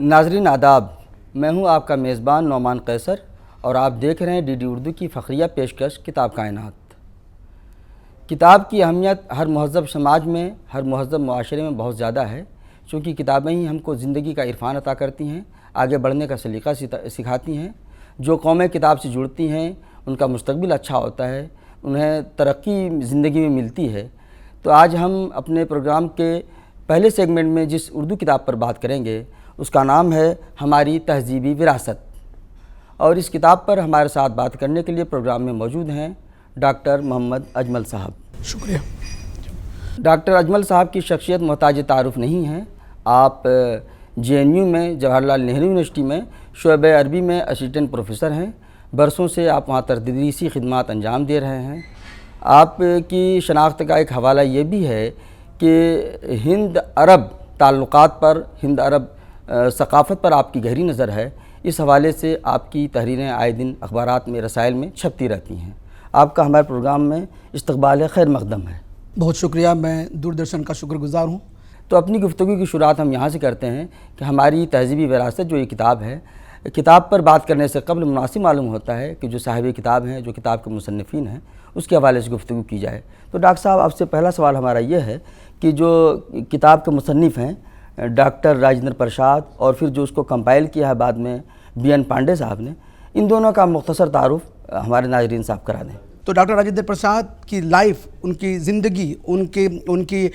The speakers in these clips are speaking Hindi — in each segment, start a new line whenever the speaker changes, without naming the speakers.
नाजरीन आदाब, मैं हूं आपका मेज़बान नौमान कैसर और आप देख रहे हैं डीडी उर्दू की फ़ख्रिया पेशकश किताब कायनात। किताब की अहमियत हर महज़ब समाज में, हर महज़ब मुआशरे में बहुत ज़्यादा है, क्योंकि किताबें ही हमको ज़िंदगी का इरफान अता करती हैं, आगे बढ़ने का सलीक़ा सिखाती हैं। जो कौमें किताब से जुड़ती हैं उनका मुस्तक़बिल अच्छा होता है, उन्हें तरक्की ज़िंदगी में मिलती है। तो आज हम अपने प्रोग्राम के पहले सेगमेंट में जिस उर्दू किताब पर बात करेंगे उसका नाम है हमारी तहज़ीबी विरासत। और इस किताब पर हमारे साथ बात करने के लिए प्रोग्राम में मौजूद हैं डॉक्टर मोहम्मद अजमल साहब।
शुक्रिया।
डॉक्टर अजमल साहब की शख्सियत मोहताज तारुफ़ नहीं है। आप JNU में, जवाहरलाल नेहरू यूनिवर्सिटी में शोबे अरबी में असिस्टेंट प्रोफेसर हैं। बरसों से आप वहाँ तदरीसी खिदमात अंजाम दे रहे हैं। आपकी शनाख्त का एक हवाला ये भी है कि हिंद अरब ताल्लुक़ात पर, हिंद अरब सकाफ़त पर आपकी गहरी नज़र है। इस हवाले से आपकी तहरीरें आए दिन अखबारात में, रसायल में छपती रहती हैं। आपका हमारे प्रोग्राम में इस्तक़बाल खैर मक़दम है।
बहुत शुक्रिया, मैं दूरदर्शन का शुक्रगुज़ार हूँ।
तो अपनी गुफ्तगू की शुरुआत हम यहाँ से करते हैं कि हमारी तहज़ीबी विरासत जो ये किताब है, किताब पर बात करने से कबल मुनासिब मालूम होता है कि जो साहिब किताब हैं, जो किताब के मुसन्निफ़ीन हैं, उसके हवाले से गुफ्तगू की जाए। तो डॉक्टर साहब, आपसे पहला सवाल हमारा ये है कि जो किताब के मुसन्निफ़ हैं डॉक्टर राजेंद्र प्रसाद और फिर जो उसको कंपाइल किया है बाद में BN पांडे साहब ने, इन दोनों का मुख्तसर तारुफ़ हमारे नाज़रीन साहब करा दें।
तो डॉक्टर राजेंद्र प्रसाद की लाइफ, उनकी ज़िंदगी, उनकी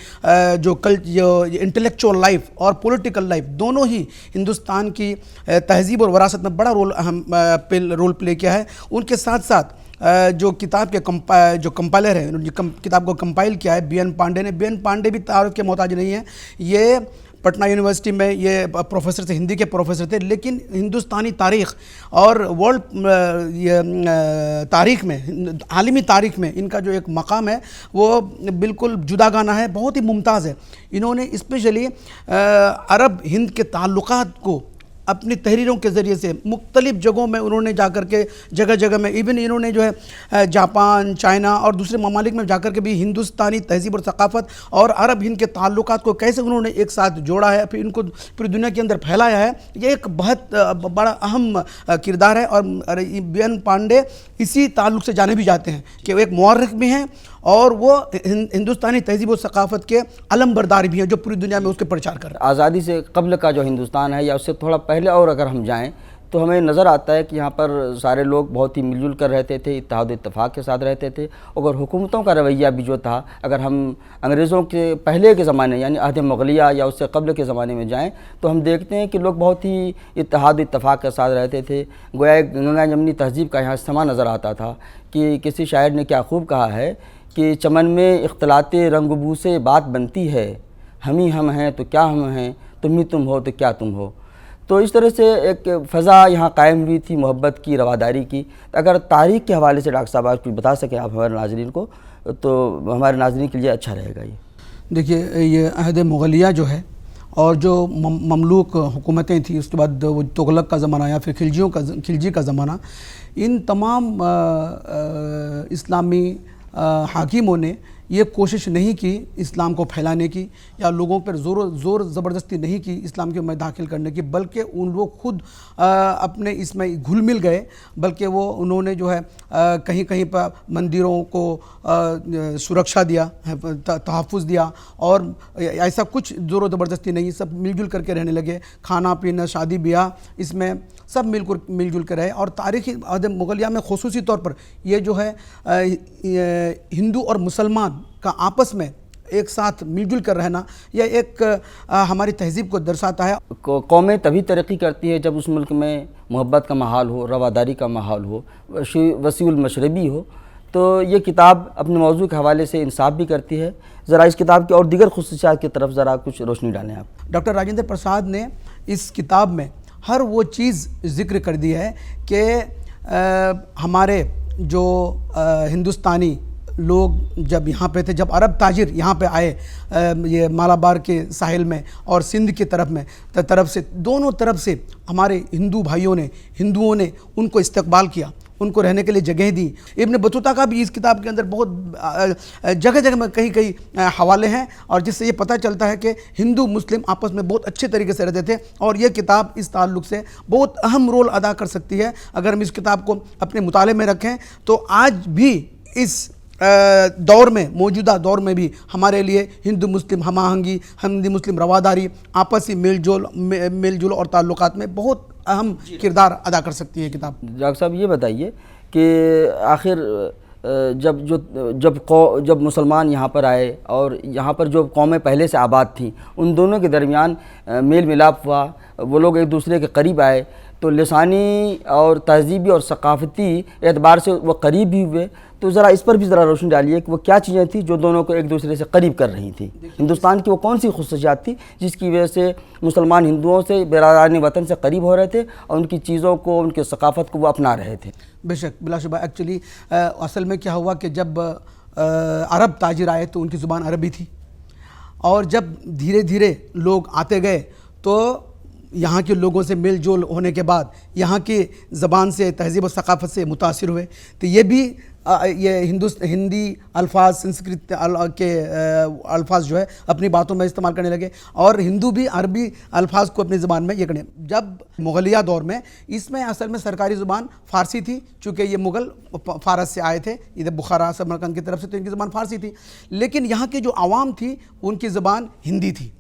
जो इंटेलेक्चुअल लाइफ और पॉलिटिकल लाइफ, दोनों ही हिंदुस्तान की तहज़ीब और विरासत में बड़ा रोल प्ले किया है। उनके साथ साथ जो किताब के जो कंपाइलर हैं, किताब को कंपाइल किया है BN पांडे ने। BN पांडे भी तारुफ के मोहताज नहीं है। ये पटना यूनिवर्सिटी में ये प्रोफेसर थे, हिंदी के प्रोफेसर थे, लेकिन हिंदुस्तानी तारीख़ और वर्ल्ड तारीख़ में, आलमी तारीख़ में इनका जो एक मकाम है वो बिल्कुल जुदागाना है, बहुत ही मुमताज़ है। इन्होंने स्पेशली अरब हिंद के ताल्लुक़ात को अपनी तहरीरों के ज़रिए से मुख्तलिफ़ जगहों में उन्होंने जाकर के, जगह जगह में, इवन इन्होंने जो है जापान, चाइना और दूसरे ममालिक में जाकर के भी हिंदुस्तानी तहज़ीब और सकाफ़त और अरब हिंद के ताल्लुक़ात को कैसे उन्होंने एक साथ जोड़ा है, फिर इनको पूरी दुनिया के अंदर फैलाया है। ये एक बहुत बड़ा अहम किरदार है। और BN पांडे इसी ताल्लुक़ से जाने भी जाते हैं कि वो एक मुअर्रिख़ भी हैं और वो हिंदुस्तानी तहज़ीब और सकाफ़त के अलमबरदार भी हैं, जो पूरी दुनिया में उसके प्रचार कर रहे हैं।
आज़ादी से कबल का जो हिंदुस्तान है या उससे थोड़ा पहले और अगर हम जाएं तो हमें नज़र आता है कि यहाँ पर सारे लोग बहुत ही मिलजुल कर रहते थे, इत्तेहाद इत्तफ़ाक़ के साथ रहते थे। और हुकूमतों का रवैया भी जो था, अगर हम अंग्रेज़ों के पहले के ज़माने यानी अहद मुग़लिया या उससे कबल के ज़माने में जाएँ तो हम देखते हैं कि लोग बहुत ही इत्तेहाद इत्तफ़ाक़ के साथ रहते थे। गोया गंगा जमनी तहज़ीब का यहाँ इस्तेमा नज़र आता था कि किसी शायर ने क्या खूब कहा है कि चमन में इख्तिलाते रंग-बू से बात बनती है, हम ही हम हैं तो क्या हम हैं, तुम ही तुम हो तो क्या तुम हो। तो इस तरह से एक फ़ज़ा यहाँ कायम हुई थी मोहब्बत की, रवादारी की। अगर तारीख़ के हवाले से डॉक्टर साहब आज कुछ बता सकें आप हमारे नाज़रीन को, तो हमारे नाज़रीन के लिए अच्छा रहेगा। ये
देखिए, ये अहद मुग़लिया जो है और जो ममलूक हुकूमतें थी, उसके बाद वो तुगलक का ज़माना या फिर खिलजी का ज़माना, इन तमाम इस्लामी हाकिमों ने ये कोशिश नहीं की इस्लाम को फैलाने की या लोगों पर ज़ोर ज़बरदस्ती नहीं की इस्लाम के में दाखिल करने की, बल्कि उन लोग खुद अपने इसमें घुल मिल गए। बल्कि वो उन्होंने जो है कहीं कहीं पर मंदिरों को सुरक्षा दिया, तहफ़्फ़ुज़ दिया और ऐसा कुछ ज़ोर ज़बरदस्ती नहीं, सब मिलजुल करके रहने लगे। खाना पीना, शादी ब्याह, इसमें सब मिलजुल कर रहे। और तारीख़ी अहद मुग़लिया में ख़ुसूसी तौर पर ये जो है हिंदू और मुसलमान का आपस में एक साथ मिलजुल कर रहना, यह एक हमारी तहज़ीब को दर्शाता है।
कौमें तभी तरक्की करती है जब उस मुल्क में मोहब्बत का माहौल हो, रवादारी का माहौल हो, वसीउल मशरबी हो। तो ये किताब अपने मौजू के हवाले से इंसाफ भी करती है। ज़रा इस किताब की और दीगर खुसूसियात की तरफ ज़रा कुछ रोशनी डालें आप।
डॉक्टर राजेंद्र प्रसाद ने इस किताब में हर वो चीज़ ज़िक्र कर दी है कि हमारे जो हिंदुस्तानी लोग जब यहाँ पे थे, जब अरब ताजिर यहाँ पे आए ये मालाबार के साहिल में और सिंध की तरफ से दोनों तरफ से हमारे हिंदुओं ने उनको इस्तकबाल किया, उनको रहने के लिए जगह दी। इब्न बतूता का भी इस किताब के अंदर बहुत जगह जगह में कहीं कहीं हवाले हैं, और जिससे ये पता चलता है कि हिंदू मुस्लिम आपस में बहुत अच्छे तरीके से रहते थे। और ये किताब इस ताल्लुक से बहुत अहम रोल अदा कर सकती है। अगर हम इस किताब को अपने मुताले में रखें तो आज भी इस दौर में, मौजूदा दौर में भी हमारे लिए हिंदू मुस्लिम हम आहंगी, हिंदू मुस्लिम रवादारी, आपसी मेलजोल और ताल्लुकात में बहुत अहम किरदार अदा कर सकती है किताब।
डॉक्टर साहब ये बताइए कि आखिर जब मुसलमान यहाँ पर आए और यहाँ पर जो कौमें पहले से आबाद थीं, उन दोनों के दरमियान मेल मिलाप हुआ, वो लोग एक दूसरे के करीब आए, तो लिसानी और तहजीबी और सकाफ़ती एतबार से वो करीब भी हुए। तो ज़रा इस पर भी ज़रा रोशनी डालिए कि वो क्या चीज़ें थी जो दोनों को एक दूसरे से करीब कर रही थी। हिंदुस्तान की वो कौन सी खुसूसियात थी जिसकी वजह से मुसलमान हिंदुओं से बिरादरान वतन से करीब हो रहे थे और उनकी चीज़ों को, उनकी सकाफ़त को वो अपना रहे थे।
बेशक, बिलाशुबा। एक्चुअली असल में क्या हुआ कि जब अरब ताजिर आए तो उनकी ज़ुबान अरबी थी, और जब धीरे धीरे लोग आते गए तो यहाँ के लोगों से मेल जोल होने के बाद यहाँ की ज़बान से, तहज़ीब और सकाफ़त से मुतासिर हुए। तो ये भी ये हिंदी अल्फाज, संस्कृत के अल्फाज जो है अपनी बातों में इस्तेमाल करने लगे, और हिंदू भी अरबी अल्फाज को अपनी ज़बान में ये करने। जब मुग़लिया दौर में इसमें असल में सरकारी ज़ुबान फ़ारसी थी, चूँकि ये मुग़ल फ़ारस से आए थे, इधर बुखारा समरकंद की तरफ से, तो इनकी ज़बान फ़ारसी थी। लेकिन यहाँ की जो आवाम थी उनकी ज़बान हिंदी थी,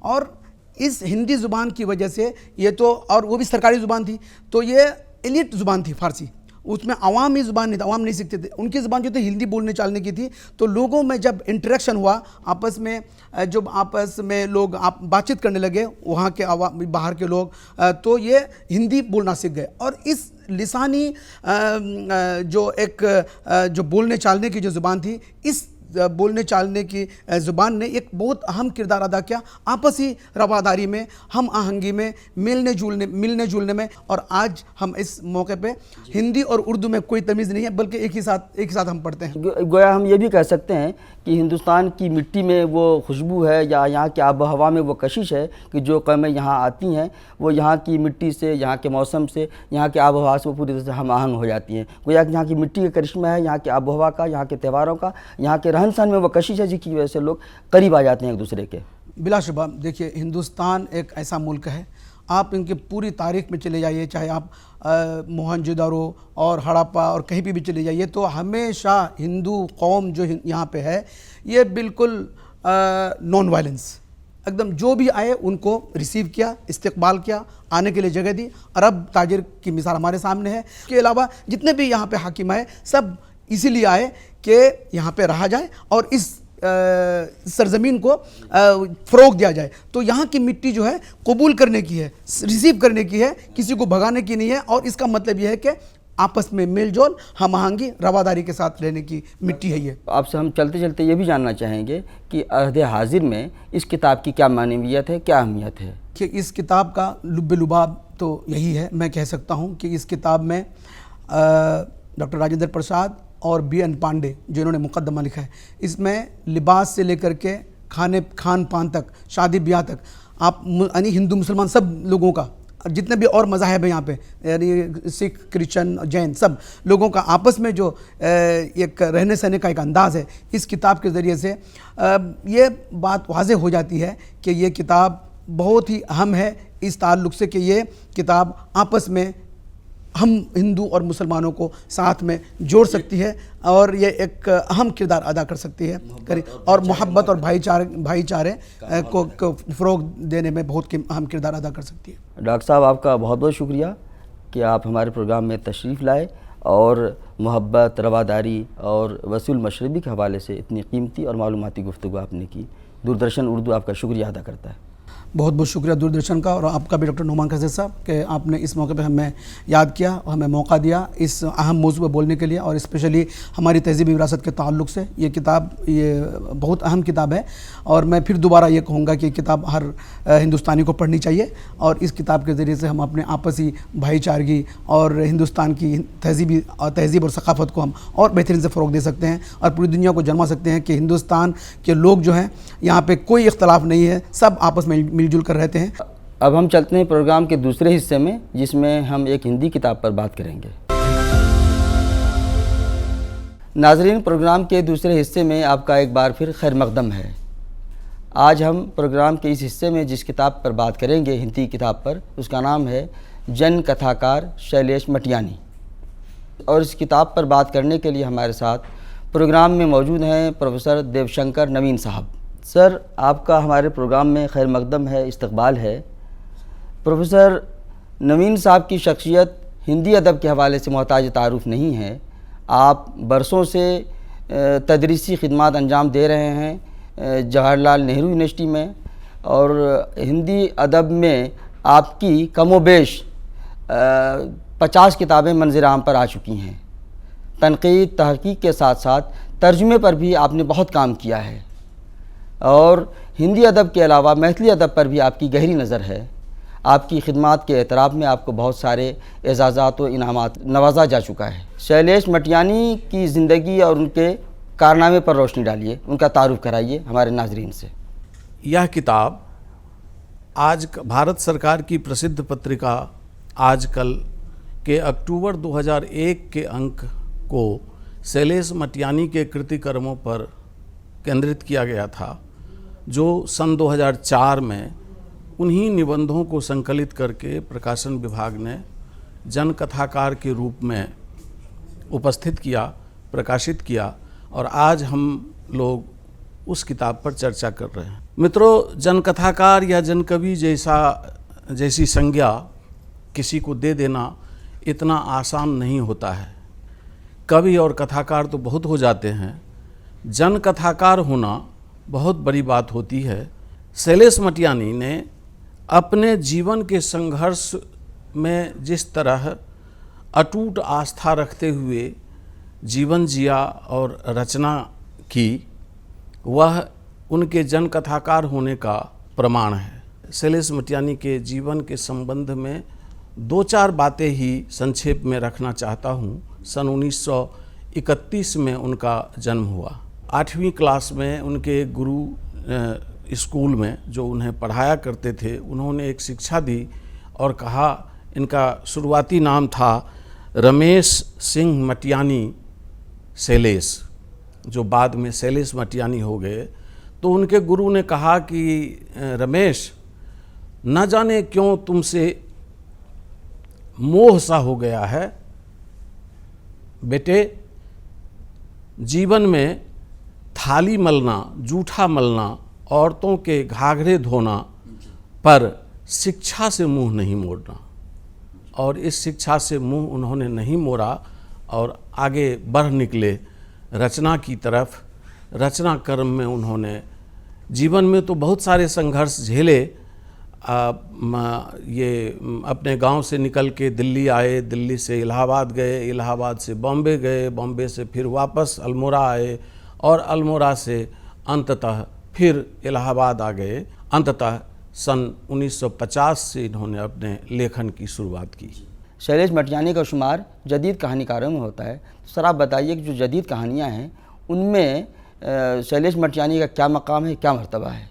और इस हिंदी ज़ुबान की वजह से ये तो, और वो भी सरकारी ज़ुबान थी, तो ये एलिट ज़ुबान थी फ़ारसी, उसमें अवामी ज़ुबान नहीं, अवाम नहीं सीखते थे। उनकी ज़ुबान जो थी हिंदी बोलने चालने की थी। तो लोगों में जब इंटरेक्शन हुआ आपस में, जब आपस में लोग बातचीत करने लगे वहाँ के बाहर के लोग, तो ये हिंदी बोलना सीख गए। और इस लिसानी जो बोलने चालने की जो ज़ुबान थी, इस बोलने चालने की ज़ुबान ने एक बहुत अहम किरदार अदा किया आपसी रवादारी में, हम आहंगी में, मिलने जुलने में। और आज हम इस मौके पे हिंदी और उर्दू में कोई तमीज़ नहीं है, बल्कि एक ही साथ हम पढ़ते हैं।
गोया हम ये भी कह सकते हैं कि हिंदुस्तान की मिट्टी में वो खुशबू है, या यहाँ के आब हवा में वो कशिश है कि जो कौमें यहाँ आती हैं वो यहाँ की मिट्टी से, यहाँ के मौसम से, यहाँ के आब हवा से वो पूरी तरह से हम आहंग हो जाती हैं। गोया कि यहाँ की मिट्टी का करिश्मा है, यहाँ के आब हवा का, यहाँ के त्योहारों का, यहाँ के रहन सहन में वो कशिश है जिसकी वजह से लोग करीब आ जाते हैं एक दूसरे के।
बिलाशुबा, देखिए हिंदुस्तान एक ऐसा मुल्क है, आप इनकी पूरी तारीख़ में चले जाइए, चाहे आप मोहनजोदारो और हड़प्पा और कहीं भी चले जाइए, तो हमेशा हिंदू कौम जो यहाँ पे है ये बिल्कुल नॉन वायलेंस, एकदम जो भी आए उनको रिसीव किया, इस्तकबाल किया, आने के लिए जगह दी। अरब ताजिर की मिसाल हमारे सामने है। इसके अलावा जितने भी यहाँ पे हाकिम आए सब इसीलिए आए कि यहाँ पे रहा जाए और इस सरजमीन को फ़रोग़ दिया जाए। तो यहाँ की मिट्टी जो है कबूल करने की है, रिसीव करने की है, किसी को भगाने की नहीं है। और इसका मतलब यह है कि आपस में मेल जोल, हम आहंगी, रवादारी के साथ रहने की मिट्टी है ये।
आपसे हम चलते चलते ये भी जानना चाहेंगे कि अहद हाजिर में इस किताब की क्या मानवियत है, क्या अहमियत है?
कि इस किताब का लुब्बे लुबाब तो यही है, मैं कह सकता हूँ कि इस किताब में डॉक्टर राजेंद्र प्रसाद और BN पांडे जो इन्होंने मुकदमा लिखा है, इसमें लिबास से लेकर के खान पान तक, शादी ब्याह तक, आप यानी हिंदू मुसलमान सब लोगों का, जितने भी और मज़ाहब हैं यहाँ पे, यानी सिख, क्रिश्चन, जैन, सब लोगों का आपस में जो एक रहने सहने का एक अंदाज़ है, इस किताब के ज़रिए से ये बात वाज़े हो जाती है कि ये किताब बहुत ही अहम है इस ताल्लुक़ से कि ये किताब आपस में हम हिंदू और मुसलमानों को साथ में जोड़ सकती है और ये एक अहम किरदार अदा कर सकती है और मोहब्बत और भाईचारे को फ़रोग़ देने में बहुत अहम किरदार अदा कर सकती है।
डॉक्टर साहब, आपका बहुत बहुत शुक्रिया कि आप हमारे प्रोग्राम में तशरीफ़ लाए और मोहब्बत, रवादारी और वसूल मशरबी के हवाले से इतनी कीमती और मालूमाती गुफ्तगू आपने की। दूरदर्शन उर्दू आपका शुक्रिया अदा करता है।
बहुत बहुत शुक्रिया दूरदर्शन का और आपका भी डॉक्टर नुमान खज़ीर साहब कि आपने इस मौके पे हमें याद किया और हमें मौका दिया इस अहम मौजू पर बोलने के लिए। और स्पेशली हमारी तहज़ीबी विरासत के ताल्लुक़ से ये किताब ये बहुत अहम किताब है और मैं फिर दोबारा ये कहूँगा कि किताब हर हिंदुस्तानी को पढ़नी चाहिए और इस किताब के ज़रिए से हम अपने आपसी भाईचारगी और हिंदुस्तान की तहज़ीब और सकाफ़त को हम और बेहतरीन से फ़रोग़ दे सकते हैं और पूरी दुनिया को जन्मा सकते हैं कि हिंदुस्तान के लोग जो हैं यहाँ पर कोई इख्तलाफ नहीं है, सब आपस में मिलजुल कर रहते हैं।
अब हम चलते हैं प्रोग्राम के दूसरे हिस्से में जिसमें हम एक हिंदी किताब पर बात करेंगे। नाजरीन, प्रोग्राम के दूसरे हिस्से में आपका एक बार फिर खैर मकदम है। आज हम प्रोग्राम के इस हिस्से में जिस किताब पर बात करेंगे, हिंदी किताब पर, उसका नाम है जन कथाकार शैलेश मटियानी। और इस किताब पर बात करने के लिए हमारे साथ प्रोग्राम में मौजूद हैं प्रोफेसर देवशंकर नवीन साहब। सर, आपका हमारे प्रोग्राम में खैर मकदम है, इस्तकबाल है। प्रोफेसर नवीन साहब की शख्सियत हिंदी अदब के हवाले से मोहताज तारुफ नहीं है। आप बरसों से तदरीसी खिदमात अंजाम दे रहे हैं जवाहरलाल नेहरू यूनिवर्सिटी में, और हिंदी अदब में आपकी कमोबेश 50 किताबें मंज़िर आम पर आ चुकी हैं। तनक़ीद, तहक़ीक़ के साथ साथ तर्जुमे पर भी आपने बहुत काम किया है, और हिंदी अदब के अलावा मैथिली अदब पर भी आपकी गहरी नज़र है। आपकी खिदमात के एतराफ़ में आपको बहुत सारे एजाज़ात व इनामात नवाजा जा चुका है। शैलेश मटियानी की ज़िंदगी और उनके कारनामे पर रोशनी डालिए, उनका तारुफ कराइए हमारे नाजरीन से।
यह किताब आज भारत सरकार की प्रसिद्ध पत्रिका आजकल के अक्टूबर 2001 के अंक को शैलेश मटियानी के कृतिकर्मों पर केंद्रित किया गया था, जो सन 2004 में उन्हीं निबंधों को संकलित करके प्रकाशन विभाग ने जन कथाकार के रूप में उपस्थित किया, प्रकाशित किया, और आज हम लोग उस किताब पर चर्चा कर रहे हैं। मित्रों, जन कथाकार या जन कवि जैसी संज्ञा किसी को दे देना इतना आसान नहीं होता है। कवि और कथाकार तो बहुत हो जाते हैं, जन कथाकार होना बहुत बड़ी बात होती है। शैलेश मटियानी ने अपने जीवन के संघर्ष में जिस तरह अटूट आस्था रखते हुए जीवन जिया और रचना की, वह उनके जन कथाकार होने का प्रमाण है। शैलेश मटियानी के जीवन के संबंध में 2-4 बातें ही संक्षेप में रखना चाहता हूँ। सन 1931 में उनका जन्म हुआ। 8वीं क्लास में उनके गुरु स्कूल में जो उन्हें पढ़ाया करते थे, उन्होंने एक शिक्षा दी और कहा, इनका शुरुआती नाम था रमेश सिंह मटियानी शैलेश, जो बाद में शैलेश मटियानी हो गए। तो उनके गुरु ने कहा कि रमेश, न जाने क्यों तुमसे मोह सा हो गया है बेटे, जीवन में थाली मलना, जूठा मलना, औरतों के घाघरे धोना, पर शिक्षा से मुंह नहीं मोड़ना। और इस शिक्षा से मुंह उन्होंने नहीं मोड़ा और आगे बढ़ निकले रचना की तरफ। रचना कर्म में उन्होंने जीवन में तो बहुत सारे संघर्ष झेले। ये अपने गांव से निकल के दिल्ली आए, दिल्ली से इलाहाबाद गए, इलाहाबाद से बॉम्बे गए, बॉम्बे से फिर वापस अल्मोड़ा आए, और अल्मोड़ा से अंततः फिर इलाहाबाद आ गए। अंततः सन 1950 से इन्होंने अपने लेखन की शुरुआत की।
शैलेश मटियानी का शुमार जदीद कहानीकारों में होता है। तो सर, आप बताइए कि जो जदीद कहानियाँ हैं उनमें शैलेश मटियानी का क्या मकाम है, क्या मर्तबा है?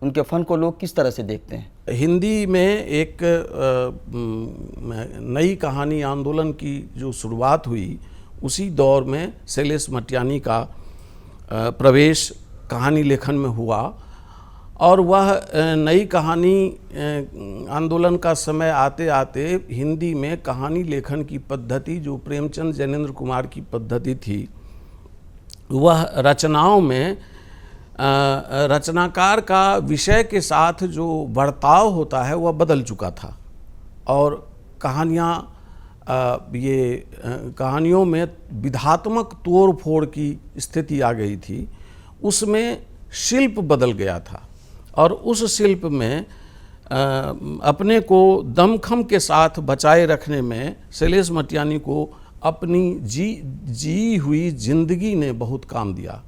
उनके फ़न को लोग किस तरह से देखते हैं?
हिंदी में एक नई कहानी आंदोलन की जो शुरुआत हुई, उसी दौर में शैलेश मटियानी का प्रवेश कहानी लेखन में हुआ। और वह नई कहानी आंदोलन का समय आते आते हिंदी में कहानी लेखन की पद्धति, जो प्रेमचंद जैनेन्द्र कुमार की पद्धति थी, वह रचनाओं में रचनाकार का विषय के साथ जो बर्ताव होता है वह बदल चुका था। और कहानियों में विधात्मक तोड़ फोड़ की स्थिति आ गई थी। उसमें शिल्प बदल गया था, और उस शिल्प में अपने को दमखम के साथ बचाए रखने में शैलेश मटियानी को अपनी जी हुई जिंदगी ने बहुत काम दिया।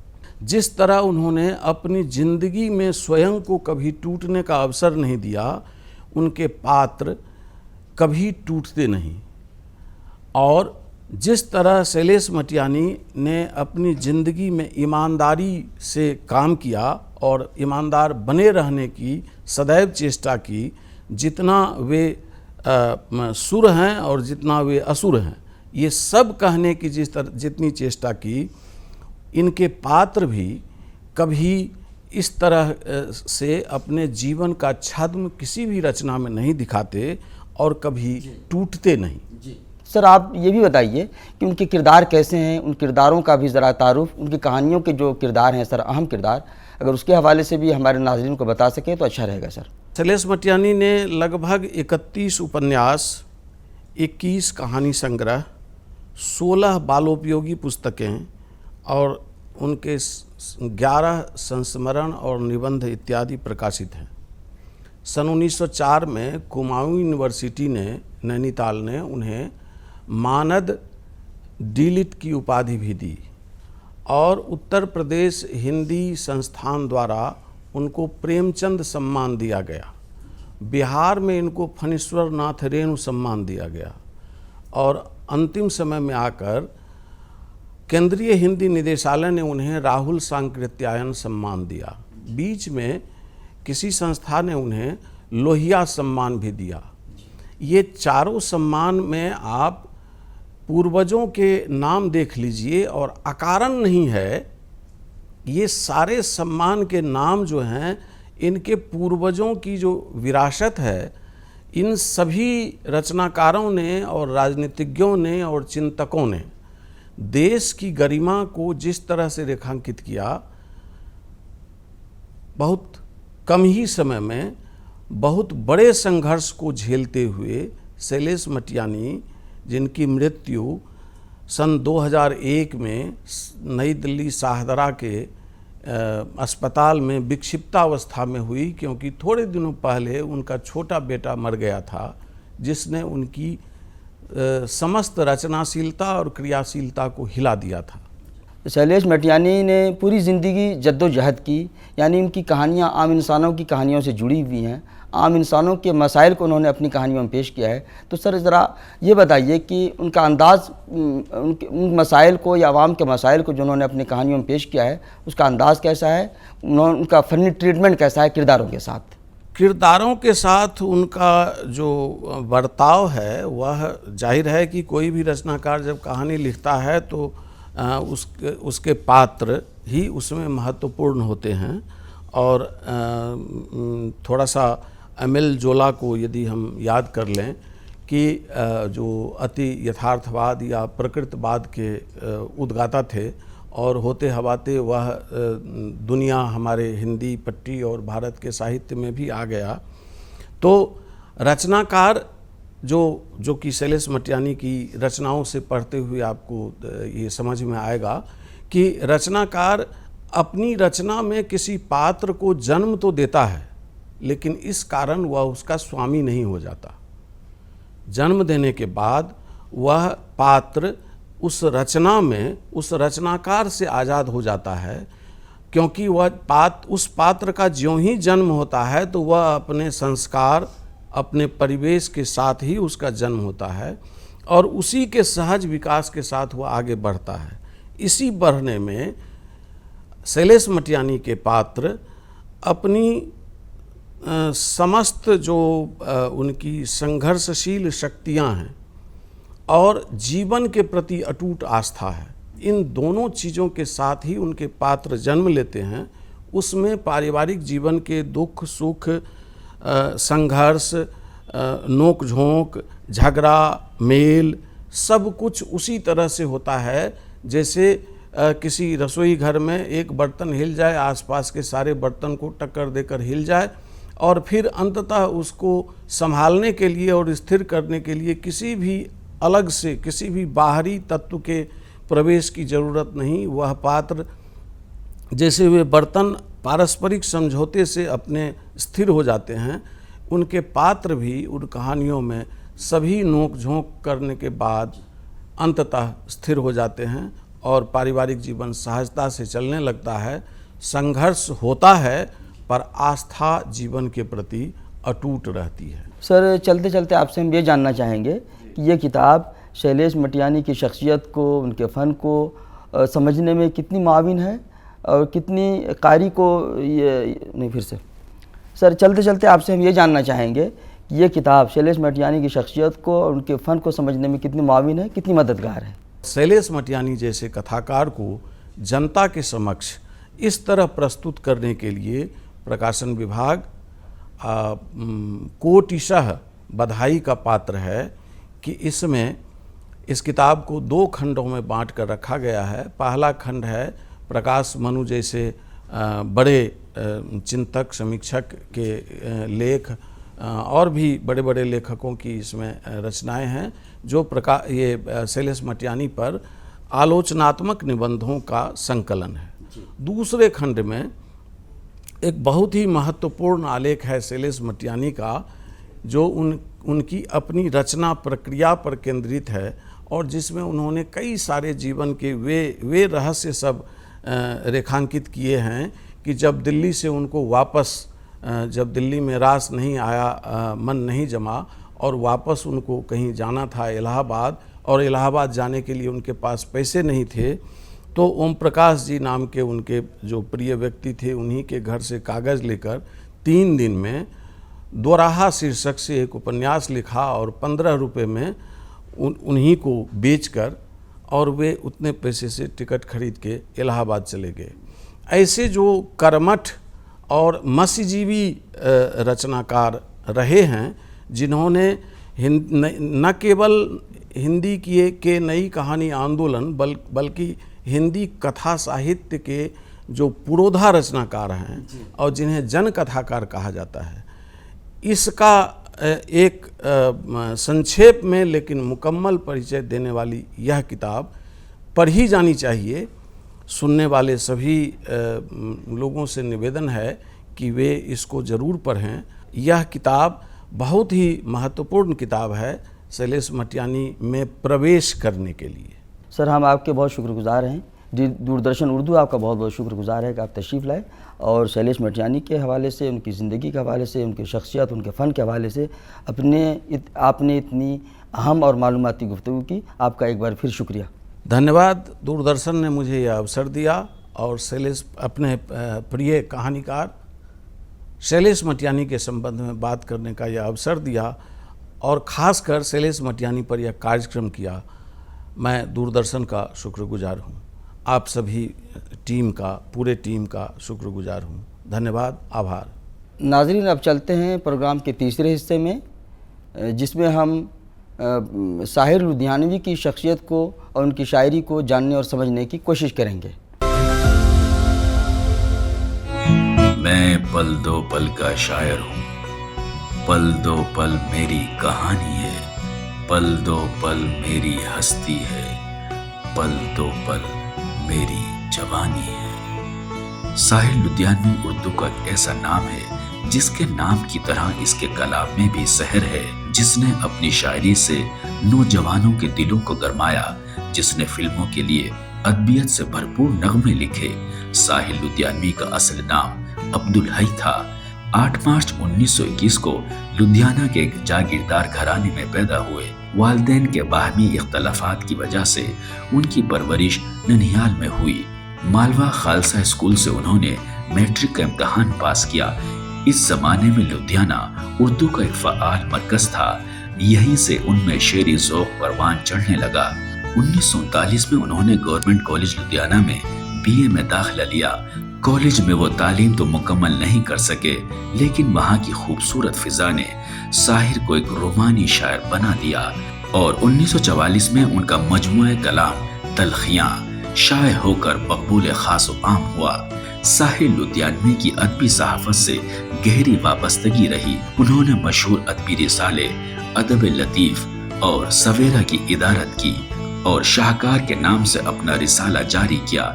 जिस तरह उन्होंने अपनी जिंदगी में स्वयं को कभी टूटने का अवसर नहीं दिया, उनके पात्र कभी टूटते नहीं। और जिस तरह शैलेश मटियानी ने अपनी ज़िंदगी में ईमानदारी से काम किया और ईमानदार बने रहने की सदैव चेष्टा की, जितना वे सुर हैं और जितना वे असुर हैं, ये सब कहने की जितनी चेष्टा की, इनके पात्र भी कभी इस तरह से अपने जीवन का छद्म किसी भी रचना में नहीं दिखाते और कभी टूटते नहीं।
सर आप ये भी बताइए कि उनके किरदार कैसे हैं, उन किरदारों का भी ज़रा तारुफ, उनकी कहानियों के जो किरदार हैं सर, अहम किरदार, अगर उसके हवाले से भी हमारे नाज़रीन को बता सकें तो अच्छा रहेगा सर।
शैलेश मटियानी ने लगभग 31 उपन्यास, 21 कहानी संग्रह, 16 बालोपयोगी पुस्तकें और उनके 11 संस्मरण और निबंध इत्यादि प्रकाशित हैं। सन 1904 में कुमाऊं यूनिवर्सिटी ने नैनीताल ने उन्हें मानद डीलिट की उपाधि भी दी और उत्तर प्रदेश हिंदी संस्थान द्वारा उनको प्रेमचंद सम्मान दिया गया। बिहार में इनको फणीश्वर नाथ रेणु सम्मान दिया गया और अंतिम समय में आकर केंद्रीय हिंदी निदेशालय ने उन्हें राहुल सांकृत्यायन सम्मान दिया। बीच में किसी संस्था ने उन्हें लोहिया सम्मान भी दिया। ये चारों सम्मान में आप पूर्वजों के नाम देख लीजिए और अकारण नहीं है, ये सारे सम्मान के नाम जो हैं इनके पूर्वजों की जो विरासत है, इन सभी रचनाकारों ने और राजनीतिज्ञों ने और चिंतकों ने देश की गरिमा को जिस तरह से रेखांकित किया, बहुत कम ही समय में बहुत बड़े संघर्ष को झेलते हुए शैलेश मटियानी, जिनकी मृत्यु सन 2001 में नई दिल्ली शाहदरा के अस्पताल में विक्षिप्तावस्था में हुई, क्योंकि थोड़े दिनों पहले उनका छोटा बेटा मर गया था, जिसने उनकी समस्त रचनाशीलता और क्रियाशीलता को हिला दिया था।
शैलेश मटियानी ने पूरी ज़िंदगी जद्दोजहद की, यानी उनकी कहानियाँ आम इंसानों की कहानियों से जुड़ी हुई हैं, आम इंसानों के मसाइल को उन्होंने अपनी कहानियों में पेश किया है। तो सर ज़रा ये बताइए कि उनका अंदाज़, उन मसाइल को या आवाम के मसाइल को जो उन्होंने अपनी कहानियों में पेश किया है, उसका अंदाज़ कैसा है, उनका फ़नी ट्रीटमेंट कैसा है किरदारों के साथ?
किरदारों के साथ उनका जो बर्ताव है वह जाहिर है कि कोई भी रचनाकार जब कहानी लिखता है तो उसके पात्र ही उसमें महत्वपूर्ण होते हैं। और थोड़ा सा एमिल जोला को यदि हम याद कर लें कि जो अति यथार्थवाद या प्रकृतवाद के उद्गाता थे और होते हवाते वह दुनिया हमारे हिंदी पट्टी और भारत के साहित्य में भी आ गया। तो रचनाकार जो कि शैलेश मटियानी की रचनाओं से पढ़ते हुए आपको ये समझ में आएगा कि रचनाकार अपनी रचना में किसी पात्र को जन्म तो देता है, लेकिन इस कारण वह उसका स्वामी नहीं हो जाता। जन्म देने के बाद वह पात्र उस रचना में उस रचनाकार से आज़ाद हो जाता है, क्योंकि वह उस पात्र का ज्यों ही जन्म होता है तो वह अपने संस्कार, अपने परिवेश के साथ ही उसका जन्म होता है और उसी के सहज विकास के साथ वह आगे बढ़ता है। इसी बढ़ने में शैलेश मटियानी के पात्र अपनी समस्त जो उनकी संघर्षशील शक्तियां हैं और जीवन के प्रति अटूट आस्था है, इन दोनों चीज़ों के साथ ही उनके पात्र जन्म लेते हैं। उसमें पारिवारिक जीवन के दुख सुख, संघर्ष, नोक झोंक, झगड़ा, मेल, सब कुछ उसी तरह से होता है जैसे किसी रसोई घर में एक बर्तन हिल जाए, आसपास के सारे बर्तन को टक्कर देकर हिल जाए और फिर अंततः उसको संभालने के लिए और स्थिर करने के लिए किसी भी अलग से किसी भी बाहरी तत्व के प्रवेश की ज़रूरत नहीं। वह पात्र जैसे वे बर्तन पारस्परिक समझौते से अपने स्थिर हो जाते हैं, उनके पात्र भी उन कहानियों में सभी नोक झोंक करने के बाद अंततः स्थिर हो जाते हैं और पारिवारिक जीवन सहजता से चलने लगता है। संघर्ष होता है पर आस्था जीवन के प्रति अटूट रहती है।
सर चलते चलते आपसे हम ये जानना चाहेंगे कि ये किताब शैलेश मटियानी की शख्सियत को, उनके फ़न को समझने में कितनी मुआविन है और कितनी कारी को ये नहीं फिर से सर चलते चलते आपसे हम ये जानना चाहेंगे ये किताब शैलेश मटियानी की शख्सियत को और उनके फ़न को समझने में कितनी मुआविन है, कितनी मददगार है।
शैलेश मटियानी जैसे कथाकार को जनता के समक्ष इस तरह प्रस्तुत करने के लिए प्रकाशन विभाग कोटिशः बधाई का पात्र है कि इसमें इस किताब को 2 खंडों में बांट कर रखा गया है। पहला खंड है प्रकाश मनु जैसे बड़े चिंतक समीक्षक के लेख और भी बड़े बड़े लेखकों की इसमें रचनाएं हैं जो ये शैलेश मटियानी पर आलोचनात्मक निबंधों का संकलन है। दूसरे खंड में एक बहुत ही महत्वपूर्ण आलेख है शैलेश मटियानी का जो उनकी अपनी रचना प्रक्रिया पर केंद्रित है और जिसमें उन्होंने कई सारे जीवन के वे रहस्य सब रेखांकित किए हैं कि जब दिल्ली से उनको वापस जब दिल्ली में रास नहीं आया, मन नहीं जमा और वापस उनको कहीं जाना था इलाहाबाद और इलाहाबाद जाने के लिए उनके पास पैसे नहीं थे, तो ओम प्रकाश जी नाम के उनके जो प्रिय व्यक्ति थे उन्हीं के घर से कागज़ लेकर 3 दिन में दोराहा शीर्षक से एक उपन्यास लिखा और 15 रुपये में उन्हीं को बेचकर और वे उतने पैसे से टिकट खरीद के इलाहाबाद चले गए। ऐसे जो कर्मठ और मत्स्यजीवी रचनाकार रहे हैं जिन्होंने न केवल हिंदी के नई कहानी आंदोलन बल्कि हिंदी कथा साहित्य के जो पुरोधा रचनाकार हैं और जिन्हें जन कथाकार कहा जाता है, इसका एक संक्षेप में लेकिन मुकम्मल परिचय देने वाली यह किताब पढ़ी जानी चाहिए। सुनने वाले सभी लोगों से निवेदन है कि वे इसको ज़रूर पढ़ें। यह किताब बहुत ही महत्वपूर्ण किताब है शैलेश मटियानी में प्रवेश करने के लिए।
सर, हम आपके बहुत शुक्रगुजार हैं। दूरदर्शन उर्दू आपका बहुत बहुत शुक्रगुजार है कि आप तशरीफ़ लाए और शैलेश मटियानी के हवाले से, उनकी ज़िंदगी के हवाले से, उनकी शख्सियत, उनके फ़न के हवाले से आपने इतनी अहम और मालूमाती गुफ्तगू की। आपका एक बार फिर शुक्रिया।
धन्यवाद। दूरदर्शन ने मुझे यह अवसर दिया और शैलेश अपने प्रिय कहानीकार शैलेश मटियानी के संबंध में बात करने का यह अवसर दिया और ख़ासकर शैलेश मटियानी पर यह कार्यक्रम किया। मैं दूरदर्शन का शुक्रगुजार हूँ। आप सभी टीम का, पूरे टीम का शुक्रगुजार हूँ। धन्यवाद, आभार।
नाज़रीन, अब चलते हैं प्रोग्राम के तीसरे हिस्से में, जिसमें हम साहिर लुधियानवी की शख्सियत को और उनकी शायरी को जानने और समझने की कोशिश करेंगे।
मैं पल दो पल का शायर हूँ, पल दो पल मेरी कहानी है, पल दो पल मेरी हस्ती है, पल दो पल मेरी जवानी है। साहिर लुधियानवी उर्दू का एक ऐसा नाम है जिसके नाम की तरह इसके कलाम में भी सहर है, जिसने अपनी शायरी से नौजवानों के दिलों को गरमाया, जिसने फिल्मों के लिए अदबियत से भरपूर नगमे लिखे। साहिर लुधियानवी का असल नाम अब्दुल हई था। 8 मार्च 1921 को लुधियाना के एक जागीरदार घराने में पैदा हुए। वालिदैन के बाहमी इख्तलाफात की वजह से उनकी परवरिश ननिहाल में हुई। मालवा खालसा स्कूल से उन्होंने मैट्रिक का इम्तहान पास किया। इस जमाने में लुधियाना उर्दू का एक फ़आल मरकज था। यहीं से उनमें शेरी ज़ौक़ परवान चढ़ने लगा। 1939 में उन्होंने गवर्नमेंट कॉलेज लुधियाना में BA में दाखिला लिया। कॉलेज में वो तालीम तो मुकम्मल नहीं कर सके, लेकिन वहाँ की खूबसूरत फिजा ने साहिर को एक रोमानी शायर बना दिया और 1944 में उनका मजमूए कलाम तलखियाँ शाये होकर मकबूल खास व आम हुआ। साहिर लुधियानवी की अदबी सहाफत से गहरी वाबस्तगी रही। उन्होंने मशहूर अदबी रिसाले अदब लतीफ़ और सवेरा की इदारत की और शाहकार के नाम से अपना रिसाला जारी किया,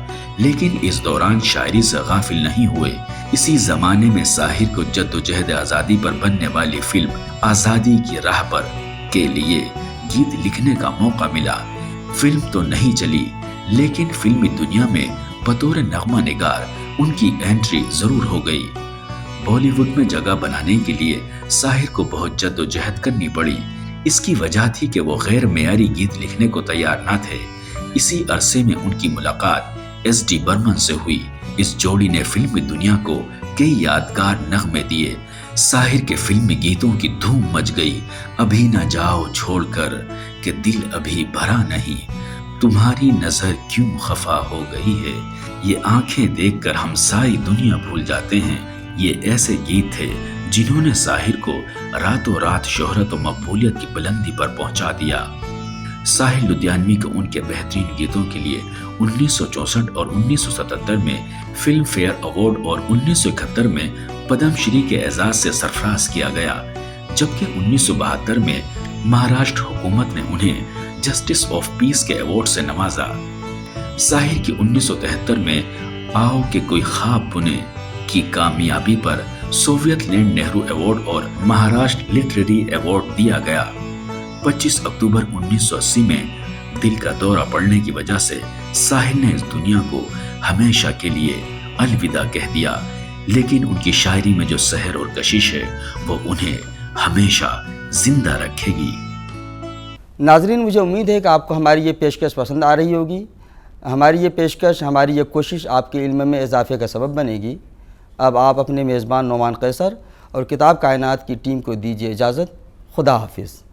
लेकिन इस दौरान शायरी से गाफिल नहीं हुए। इसी जमाने में साहिर को जद्दोजहद आज़ादी पर बनने वाली फिल्म आज़ादी की राह पर के लिए गीत लिखने का मौका मिला। फिल्म तो नहीं चली, लेकिन फिल्मी दुनिया में बतौर नगमा निगार उनकी एंट्री जरूर हो गई। बॉलीवुड में जगह बनाने के लिए साहिर को बहुत जद्दोजहद करनी पड़ी। इसकी वजह थी कि वो गैर मेयारी गीत लिखने को तैयार न थे। इसी अरसे में उनकी मुलाकात SD बर्मन से हुई। इस जोड़ी ने फिल्मी दुनिया को कई यादगार नगमे दिए। साहिर के फिल्मी गीतों की धूम मच गई। अभी न जाओ छोड़कर कि दिल अभी भरा नहीं, तुम्हारी नजर क्यों खफा हो गई है, ये आंखें देखकर हम सारी दुनिया भूल जाते हैं। ये ऐसे गीत थे जिन्होंने साहिर को रातों रात शोहरत और मकबूलियत की बुलंदी पर पहुंचा दिया। साहिर लुधियानवी को उनके बेहतरीन गीतों के लिए 1964 और 1977 में फिल्म फेयर अवार्ड और 1971 में पद्मश्री के एजाज से सरफराज किया गया, जबकि 1972 में महाराष्ट्र हुकूमत ने उन्हें जस्टिस ऑफ पीस के अवार्ड से नवाजा। साहिर की 1973 में आओ के कोई ख्वाब बुने की कामयाबी पर सोवियत लैंड नेहरू अवार्ड और महाराष्ट्र लिटरेरी अवार्ड दिया गया। 25 अक्टूबर 1980 में दिल का दौरा पड़ने की वजह से साहिर ने इस दुनिया को हमेशा के लिए अलविदा कह दिया, लेकिन उनकी शायरी में जो सहर और कशिश है वो उन्हें हमेशा जिंदा रखेगी।
नाजरीन, मुझे उम्मीद है कि आपको हमारी ये पेशकश पसंद आ रही होगी। हमारी ये पेशकश, हमारी ये कोशिश आपके इल्म में इजाफे का सबब बनेगी। अब आप अपने मेज़बान नोमान कैसर और किताब कायनात की टीम को दीजिए इजाज़त। खुदा हाफिज़।